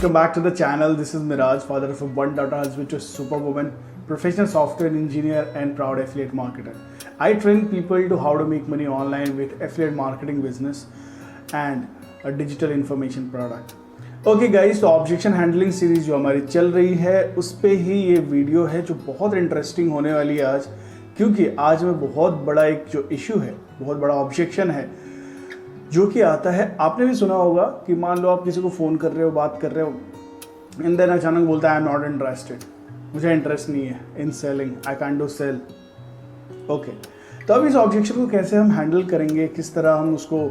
Welcome back to the channel. This is Miraj, father of a one daughter, husband to a superwoman, professional software engineer and proud affiliate marketer. I train people to how to make money online with affiliate marketing business and a digital information product. Okay guys, तो objection handling series जो हमारी चल रही है उस पे ही ये video है जो बहुत इंटरेस्टिंग होने वाली है आज, क्योंकि आज में बहुत बड़ा एक जो इशू है, बहुत बड़ा ऑब्जेक्शन है जो कि आता है। आपने भी सुना होगा कि मान लो आप किसी को फ़ोन कर रहे हो, बात कर रहे हो, एंड देन अचानक बोलता है आई एम नॉट इंटरेस्टेड, मुझे इंटरेस्ट नहीं है in selling, I can do sell. Okay, तो अब इस ऑब्जेक्शन को कैसे हम हैंडल करेंगे, किस तरह हम उसको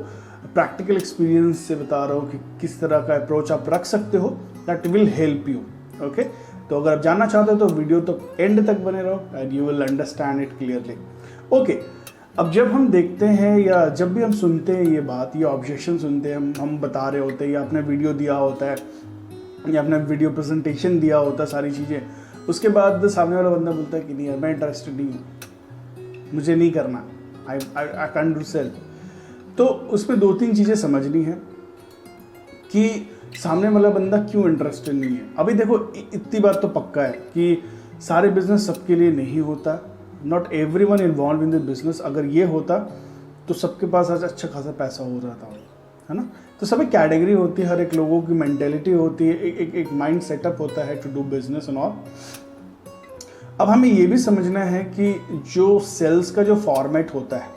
प्रैक्टिकल एक्सपीरियंस से बता रहा हूँ कि किस तरह का अप्रोच आप रख सकते हो, that will help you. Okay, तो अगर आप जानना चाहते हो तो वीडियो तो एंड तक बने रहो and you will understand it clearly. Okay, अब जब हम देखते हैं या जब भी हम सुनते हैं ये बात, ये ऑब्जेक्शन सुनते हैं, हम बता रहे होते हैं या आपने वीडियो दिया होता है या आपने वीडियो प्रेजेंटेशन दिया होता है सारी चीज़ें, उसके बाद सामने वाला बंदा बोलता है कि नहीं यार मैं इंटरेस्टेड नहीं हूँ, मुझे नहीं करना, आई कैन डू सेल। तो उसमें दो तीन चीज़ें समझनी है कि सामने वाला बंदा क्यों इंटरेस्टेड नहीं है। अभी देखो, इतनी बात तो पक्का है कि सारे बिजनेस सबके लिए नहीं होता, not everyone involve in the business. अगर ये होता तो सबके पास आज अच्छा खासा पैसा हो जाता है ना। तो सब एक कैटेगरी होती है, हर एक लोगों की मेंटेलिटी होती है, एक माइंड सेटअप होता है to do business and all. अब हमें ये भी समझना है कि जो सेल्स का जो फॉर्मेट होता है,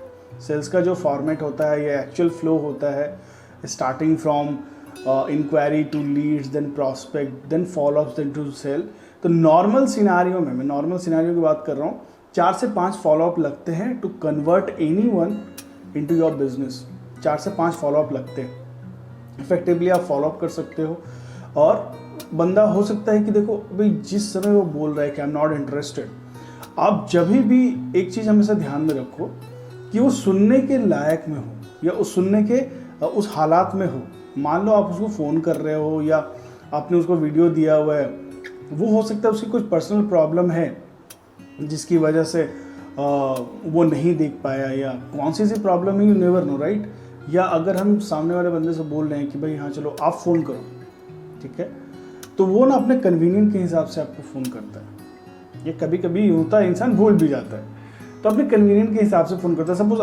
सेल्स का जो फॉर्मेट होता है, ये एक्चुअल फ्लो होता है starting from inquiry to leads, then prospect, then followups, then to sell. तो नॉर्मल सिनारियो में, मैं नॉर्मल सिनारियो की बात कर रहा हूँ, 4 से 5 फॉलोअप लगते हैं to convert anyone into your business. 4 से 5 फॉलोअप लगते हैं, इफेक्टिवली आप फॉलोअप कर सकते हो। और बंदा हो सकता है कि देखो भाई जिस समय वो बोल रहा है कि आई एम नॉट इंटरेस्टेड, आप जब भी एक चीज़ हमेशा ध्यान में रखो कि वो सुनने के लायक में हो या उस सुनने के उस हालात में हो। मान लो आप उसको फ़ोन कर रहे हो या आपने उसको वीडियो दिया हुआ है, वो हो सकता है उसकी कुछ पर्सनल प्रॉब्लम है जिसकी वजह से वो नहीं देख पाया, या कौन सी प्रॉब्लम है, यू नेवर नो, राइट। या अगर हम सामने वाले बंदे से बोल रहे हैं कि भाई हाँ चलो आप फ़ोन करो, ठीक है, तो वो ना अपने कन्वीनियंट के हिसाब से आपको फ़ोन करता है। ये कभी कभी होता है, इंसान भूल भी जाता है, तो अपने कन्वीनियंट के हिसाब से फ़ोन करता है। सपोज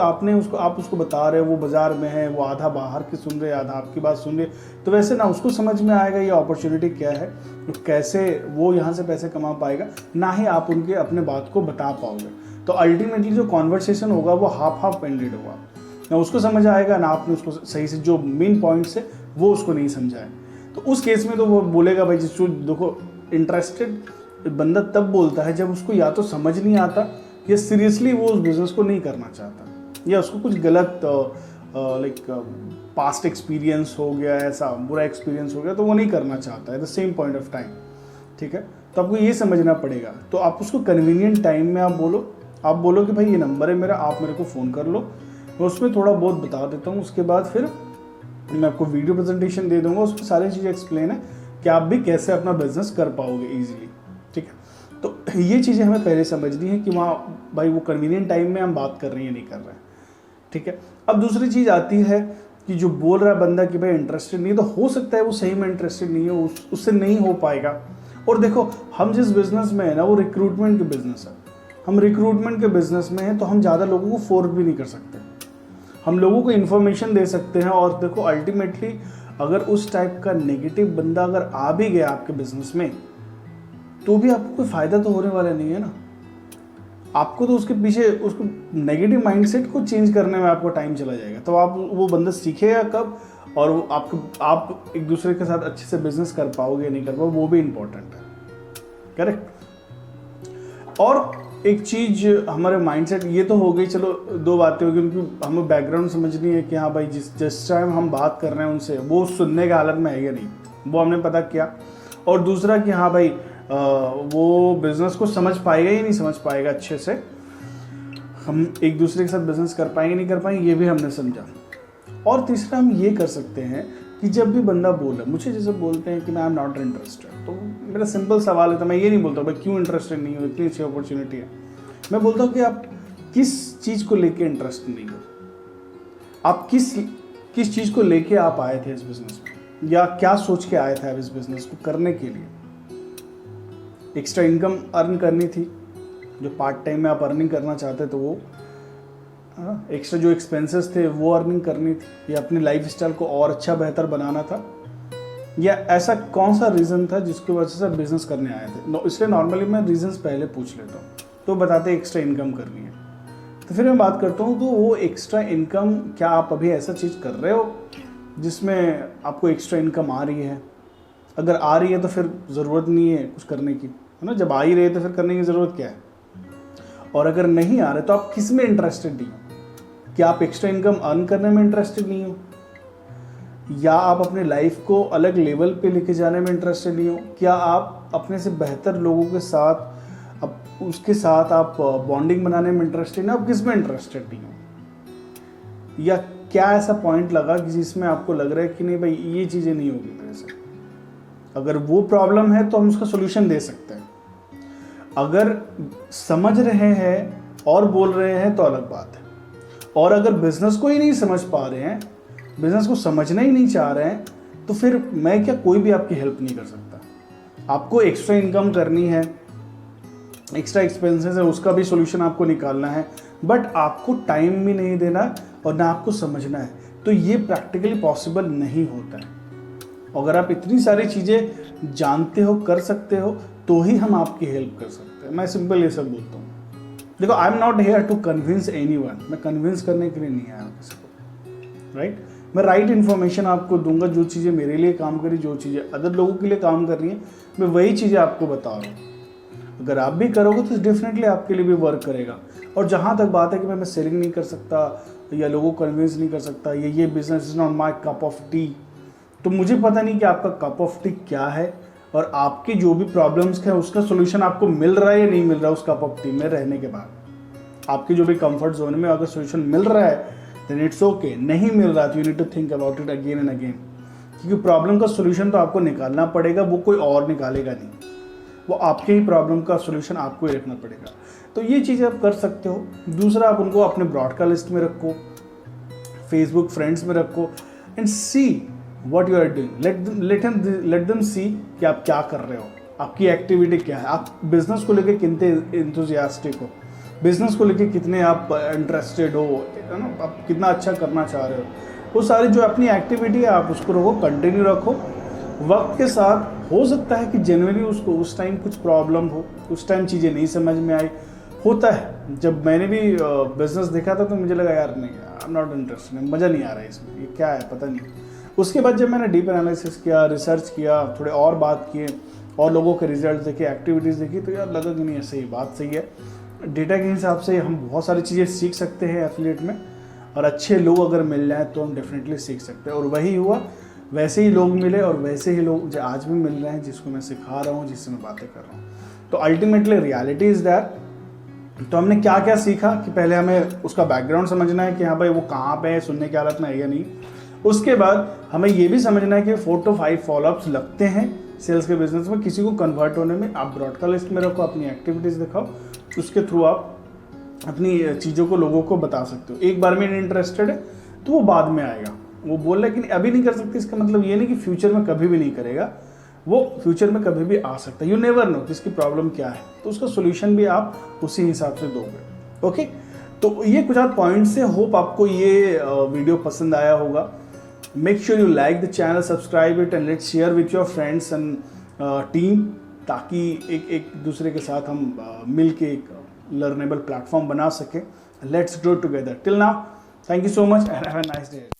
आप उसको बता रहे हो वो बाज़ार में है, वो आधा बाहर की सुन रहे, आधा आपकी बात सुन रहे, तो वैसे ना उसको समझ में आएगा ये अपॉर्चुनिटी क्या है, तो कैसे वो यहाँ से पैसे कमा पाएगा, ना ही आप उनके अपने बात को बता पाओगे। तो अल्टीमेटली जो कॉन्वर्सेशन होगा वो हाफ एंडेड होगा, ना उसको समझ आएगा ना आपने उसको सही से जो मेन पॉइंट्स है वो उसको नहीं समझाए। तो उस केस में तो वो बोलेगा भाई जिसको देखो, इंटरेस्टेड बंदा तब बोलता है जब उसको या तो समझ नहीं आता या सीरियसली वो उस बिज़नेस को नहीं करना चाहता, या उसको कुछ गलत लाइक पास्ट एक्सपीरियंस हो गया, ऐसा बुरा एक्सपीरियंस हो गया तो वो नहीं करना चाहता है the same point of time, ठीक है। तो आपको ये समझना पड़ेगा। तो आप उसको कन्वीनियंट टाइम में आप बोलो कि भाई ये नंबर है मेरा, आप मेरे को फ़ोन कर लो, मैं उसमें थोड़ा बहुत बता देता हूँ, उसके बाद फिर मैं आपको वीडियो प्रेजेंटेशन दे दूँगा, उसमें सारी चीज़ें एक्सप्लेन है कि आप भी कैसे अपना बिजनेस कर पाओगे ईजिली, ठीक है। तो ये चीज़ें हमें पहले समझनी है कि वहाँ भाई वो कन्वीनियंट टाइम में हम बात कर रहे हैं या नहीं कर रहे हैं, ठीक है। अब दूसरी चीज़ आती है कि जो बोल रहा है बंदा कि भाई इंटरेस्टेड नहीं है, तो हो सकता है वो सही में इंटरेस्टेड नहीं है, उससे नहीं हो पाएगा। और देखो, हम जिस बिज़नेस में है ना वो रिक्रूटमेंट के बिज़नेस है, हम रिक्रूटमेंट के बिज़नेस में हैं, तो हम ज़्यादा लोगों को फोर्स भी नहीं कर सकते, हम लोगों को इन्फॉर्मेशन दे सकते हैं। और देखो अल्टीमेटली अगर उस टाइप का नेगेटिव बंदा अगर आ भी गया आपके बिज़नेस में, तो भी आपको कोई फ़ायदा तो होने वाला नहीं है ना। आपको तो उसके पीछे उसको नेगेटिव माइंडसेट को चेंज करने में आपको टाइम चला जाएगा। तो आप वो बंदा सीखेगा कब, और वो आप एक दूसरे के साथ अच्छे से बिजनेस कर पाओगे नहीं कर पाओगे, वो भी इम्पोर्टेंट है, करेक्ट। और एक चीज़ हमारे माइंडसेट, ये तो हो गई, चलो 2 बातें होगी, उनकी हमें बैकग्राउंड समझनी है कि हाँ भाई जिस टाइम हम बात कर रहे हैं उनसे वो सुनने के हालत में है या नहीं, वो हमने पता किया। और दूसरा कि हाँ भाई वो बिज़नेस को समझ पाएगा या नहीं समझ पाएगा, अच्छे से हम एक दूसरे के साथ बिज़नेस कर पाएंगे नहीं कर पाएंगे, ये भी हमने समझा। और तीसरा हम ये कर सकते हैं कि जब भी बंदा बोले, मुझे जैसे बोलते हैं कि मैं आई एम नॉट इंटरेस्टेड, तो मेरा सिंपल सवाल है, तो मैं ये नहीं बोलता भाई क्यों इंटरेस्टेड नहीं हो, इतनी अच्छी अपॉर्चुनिटी है। मैं बोलता हूँ कि आप किस चीज़ को लेके इंटरेस्ट नहीं हो, आप किस चीज़ को लेके आप आए थे इस बिज़नेस में, या क्या सोच के आए थे आप इस बिजनेस को करने के लिए? एक्स्ट्रा इनकम अर्न करनी थी, जो पार्ट टाइम में आप अर्निंग करना चाहते तो वो एक्स्ट्रा जो एक्सपेंसेस थे वो अर्निंग करनी थी, या अपनी लाइफ स्टाइल को और अच्छा बेहतर बनाना था, या ऐसा कौन सा रीज़न था जिसकी वजह से आप बिजनेस करने आए थे? इसलिए नॉर्मली मैं रीजंस पहले पूछ लेता हूँ, तो बताते एक्स्ट्रा इनकम करनी है। तो फिर मैं बात करता हूँ, तो वो एक्स्ट्रा इनकम, क्या आप अभी ऐसा चीज़ कर रहे हो जिसमें आपको एक्स्ट्रा इनकम आ रही है? अगर आ रही है तो फिर ज़रूरत नहीं है कुछ करने की, है ना? जब आ ही रही है तो फिर करने की ज़रूरत क्या है? और अगर नहीं आ रहे तो आप किस में इंटरेस्टेड नहीं हो? क्या आप एक्स्ट्रा इनकम अर्न करने में इंटरेस्टेड नहीं हो, या आप अपने लाइफ को अलग लेवल पे लेके जाने में इंटरेस्टेड नहीं हो? क्या आप अपने से बेहतर लोगों के साथ उसके साथ आप बॉन्डिंग बनाने में इंटरेस्टेड नहीं? आप किस में इंटरेस्टेड नहीं हो? या क्या ऐसा पॉइंट लगा कि जिसमें आपको लग रहा है कि नहीं भाई ये चीज़ें नहीं होगी मेरे से? अगर वो प्रॉब्लम है तो हम उसका सोल्यूशन दे सकते हैं। अगर समझ रहे हैं और बोल रहे हैं तो अलग बात है। और अगर बिजनेस को ही नहीं समझ पा रहे हैं, बिजनेस को समझना ही नहीं चाह रहे हैं, तो फिर मैं क्या, कोई भी आपकी हेल्प नहीं कर सकता। आपको एक्स्ट्रा इनकम करनी है, एक्स्ट्रा एक्सपेंसेस है, उसका भी सोल्यूशन आपको निकालना है, बट आपको टाइम भी नहीं देना और ना आपको समझना है, तो ये प्रैक्टिकली पॉसिबल नहीं होता है। अगर आप इतनी सारी चीज़ें जानते हो, कर सकते हो, तो ही हम आपकी हेल्प कर सकते हैं। मैं सिंपल ये सब बोलता हूँ। देखो, I am not here to convince anyone. मैं कन्विंस करने के लिए नहीं आया किसी को, राइट? मैं राइट इन्फॉर्मेशन आपको दूंगा, जो चीज़ें मेरे लिए काम करी, जो चीज़ें अदर लोगों के लिए काम कर रही हैं, मैं वही चीज़ें आपको बता रहा हूँ। अगर आप भी करोगे तो डेफिनेटली आपके लिए भी वर्क करेगा। और जहाँ तक बात है कि मैं सेलिंग नहीं कर सकता या लोगों को कन्विंस नहीं कर सकता, ये business is not my cup of T, तो मुझे पता नहीं कि आपका कप ऑफ टी क्या है, और आपकी जो भी प्रॉब्लम्स है उसका सोल्यूशन आपको मिल रहा है या नहीं मिल रहा है उस कप ऑफ टी में रहने के बाद। आपकी जो भी कंफर्ट जोन में अगर सोल्यूशन मिल रहा है देन इट्स ओके, नहीं मिल रहा तो you need to think about it again and again, क्योंकि प्रॉब्लम का सोल्यूशन तो आपको निकालना पड़ेगा, वो कोई और निकालेगा नहीं, वो आपके ही प्रॉब्लम का सोल्यूशन आपको ही रखना पड़ेगा। तो ये चीज़ें आप कर सकते हो। दूसरा, आप उनको अपने ब्रॉडकास्ट लिस्ट में रखो, फेसबुक फ्रेंड्स में रखो, and see what you are doing. Let them see कि आप क्या कर रहे हो, आपकी एक्टिविटी क्या है, आप बिजनेस को लेके कितने एंथुसियास्टिक हो, बिजनेस को लेके कितने आप इंटरेस्टेड हो, है ना, आप कितना अच्छा करना चाह रहे हो। वो सारी जो अपनी एक्टिविटी है आप उसको रखो, कंटिन्यू रखो। वक्त के साथ हो सकता है कि जनरली उसको उस टाइम कुछ प्रॉब्लम हो, उस टाइम चीज़ें नहीं समझ में आई, होता है। जब मैंने भी बिजनेस देखा था तो मुझे लगा यार नहीं, आई एम नॉट इंटरेस्टेड, मज़ा नहीं आ रहा है इसमें, ये क्या है पता नहीं। उसके बाद जब मैंने डीप एनालिसिस किया, रिसर्च किया, थोड़े और बात किए और लोगों के रिजल्ट देखे, एक्टिविटीज़ देखी, तो यार लगा कि नहीं सही बात सही है। डेटा के हिसाब से हम बहुत सारी चीज़ें सीख सकते हैं एफिलिएट में, और अच्छे लोग अगर मिल जाए तो हम डेफिनेटली सीख सकते हैं। और वही हुआ, वैसे ही लोग मिले और वैसे ही लोग जो आज भी मिल रहे हैं, जिसको मैं सिखा रहा हूँ, जिससे मैं बातें कर रहा हूँ। तो अल्टीमेटली रियलिटी इज़ दैट। तो हमने क्या क्या सीखा कि पहले हमें उसका बैकग्राउंड समझना है कि हाँ भाई वो कहाँ पे है, सुनने की हालत में है या नहीं। उसके बाद हमें ये भी समझना है कि 4 to 5 फॉलोअप्स लगते हैं सेल्स के बिजनेस में, किसी को कन्वर्ट होने में। आप ब्रॉडकास्ट लिस्ट में रखो, अपनी एक्टिविटीज़ दिखाओ, उसके थ्रू आप अपनी चीज़ों को लोगों को बता सकते हो। एक बार में इंटरेस्टेड है तो वो बाद में आएगा, वो बोल रहा है कि अभी नहीं कर सकते, इसका मतलब ये नहीं कि फ्यूचर में कभी भी नहीं करेगा, वो फ्यूचर में कभी भी आ सकता है। यू नेवर नो किसकी प्रॉब्लम क्या है, तो उसका सोल्यूशन भी आप उसी हिसाब से दोगे। ओके, तो ये कुछ आध पॉइंट्स से, होप आपको ये वीडियो पसंद आया होगा। Make sure you like the channel, subscribe it, and let's share with your friends and team, ताकि एक दूसरे के साथ हम मिल के एक लर्नेबल प्लेटफॉर्म बना सकें। Let's grow together. Till now, thank you so much and have a nice day.